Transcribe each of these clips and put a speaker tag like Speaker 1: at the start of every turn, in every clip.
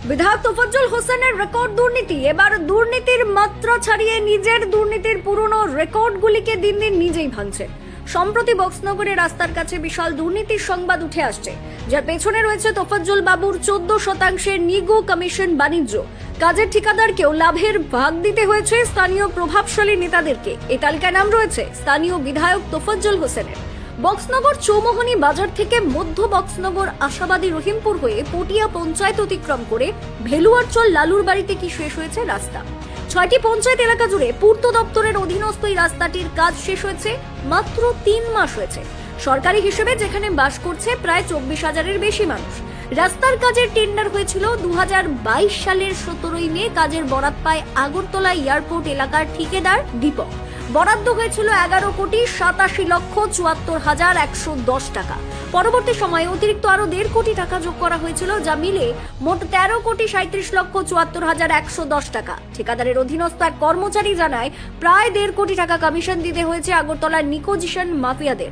Speaker 1: বিধায়ক তোফাজ্জল হোসেনের রেকর্ড দুর্নীতি, এবার দুর্নীতির মাত্রা ছাড়িয়ে নিজের দুর্নীতির পুরনো রেকর্ডগুলিকে দিন দিন নিজেই ভাঙছে। সম্প্রতি বক্সনগরের রাস্তার কাছে বিশাল দুর্নীতির সংবাদ উঠে আসছে, যার পেছনে রয়েছে তোফাজ্জল বাবুর 14% নিগো কমিশন বাণিজ্য। কাজের ঠিকাদারকেও লাভের ভাগ দিতে হয়েছে স্থানীয় প্রভাবশালী নেতাদেরকে। এই তালিকায় নাম রয়েছে স্থানীয় বিধায়ক তোফাজ্জল হোসেনের। বক্সনগর চৌমোহনী বাজার থেকে মধ্য বক্সনগর আশাবাদী রহিমপুর হয়ে পটিয়া পঞ্চায়েত অতিক্রম করে ভেলুয়ারচল লালুর বাড়িতে কি শেষ হয়েছে রাস্তা। 6টি পঞ্চায়েত এলাকা জুড়ে পূর্ত দপ্তরের অধীনস্থ এই রাস্তাটির কাজ শেষ হয়েছে মাত্র 3 মাস হয়েছে। সরকারি হিসেবে যেখানে বাস করছে প্রায় 24,000-এর বেশি মানুষ। রাস্তার কাজের টেন্ডার হয়েছিল 2022 সালের 17 মে। কাজের বরাত পায় আগরতলা এয়ারপোর্ট এলাকার ঠিকাদার দীপক। বরাদ্দ হয়েছিল 11,87,74,110 টাকা। পরবর্তী সময়ে অতিরিক্ত আরো 1.5 কোটি টাকা যোগ করা হয়েছিল, যা মিলে মোট 13,37,74,110 টাকা। ঠিকাদারের অধীনস্থ এক কর্মচারী জানায় প্রায় 1.5 কোটি টাকা কমিশন দিতে হয়েছে আগরতলার নিকোজিশন মাফিয়াদের।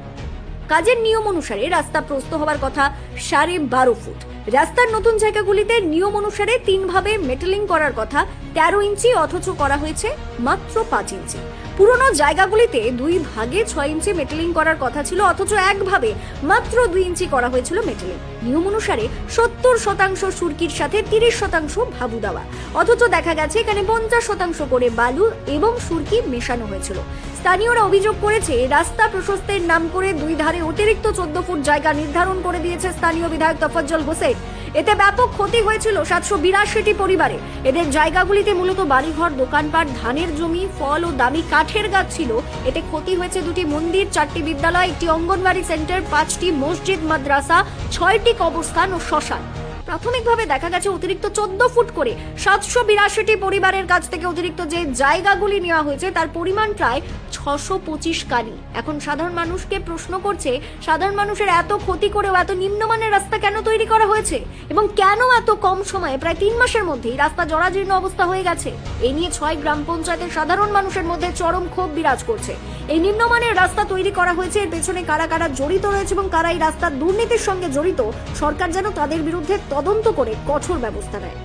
Speaker 1: কাজের নিয়ম অনুসারে রাস্তা প্রস্ত হওয়ার কথা 12.5 ফুট। রাস্তার নতুন জায়গাগুলিতে নিয়ম অনুসারে 3 ভাবে মেটালিং করার কথা 13 ইঞ্চি, অথচ করা হয়েছে মাত্র 5 ইঞ্চি। পুরনো জায়গাগুলিতে 2 ভাগে 6 ইঞ্চি মেটালিং করার কথা ছিল, অথচ একভাবে মাত্র 2 ইঞ্চি করা হয়েছিল মেটালিং। নিয়ম অনুসারে 70% সুরকির সাথে 30% ভাবু দেওয়া, অথচ দেখা গেছে এখানে 50% করে বালু এবং সুরকি মেশানো হয়েছিল। স্থানীয়রা অভিযোগ করেছে রাস্তা প্রশস্তের নাম করে 2 ধারে অতিরিক্ত 14 ফুট জায়গা নির্ধারণ করে দিয়েছে স্থানীয় বিধায়ক তোফাজ্জল হোসেন। এতে ব্যাপক ক্ষতি হয়েছিল 782টি পরিবারে। এদের জায়গাগুলিতে মূলত বাড়িঘর, দোকানপাট, ধানের জমি, ফল ও দামি কাঠের গাছ ছিল। এতে ক্ষতি হয়েছে 2টি মন্দির, 4টি বিদ্যালয়, 1টি অঙ্গনওয়াড়ি সেন্টার, 5টি মসজিদ, মাদ্রাসা, 6টি কবরস্থান ও শ্মশান। প্রাথমিকভাবে দেখা গেছে অতিরিক্ত 14 ফুট করে 782টি পরিবারের কাছ থেকে অতিরিক্ত যে জায়গাগুলি নেওয়া হয়েছে তার পরিমাণ প্রায় 625 কানি। এখন সাধারণ মানুষকে প্রশ্ন করছে, সাধারণ মানুষের এত ক্ষতি করেও এত নিম্নমানের রাস্তা কেন তৈরি করা হয়েছে এবং কেন এত কম সময়ে প্রায় 3 মাসের মধ্যেই রাস্তা জরাজীর্ণ অবস্থা হয়ে গেছে। এই নিয়ে 6 গ্রাম পঞ্চায়েতের সাধারণ মানুষের মধ্যে চরম ক্ষোভ বিরাজ করছে। এই নিম্নমানের রাস্তা তৈরি করা হয়েছে, এর পেছনে কারা কারা জড়িত রয়েছে এবং কারা এই রাস্তার দুর্নীতির সঙ্গে জড়িত, সরকার যেন তাদের বিরুদ্ধে তদন্ত করে কঠোর ব্যবস্থা নেয়।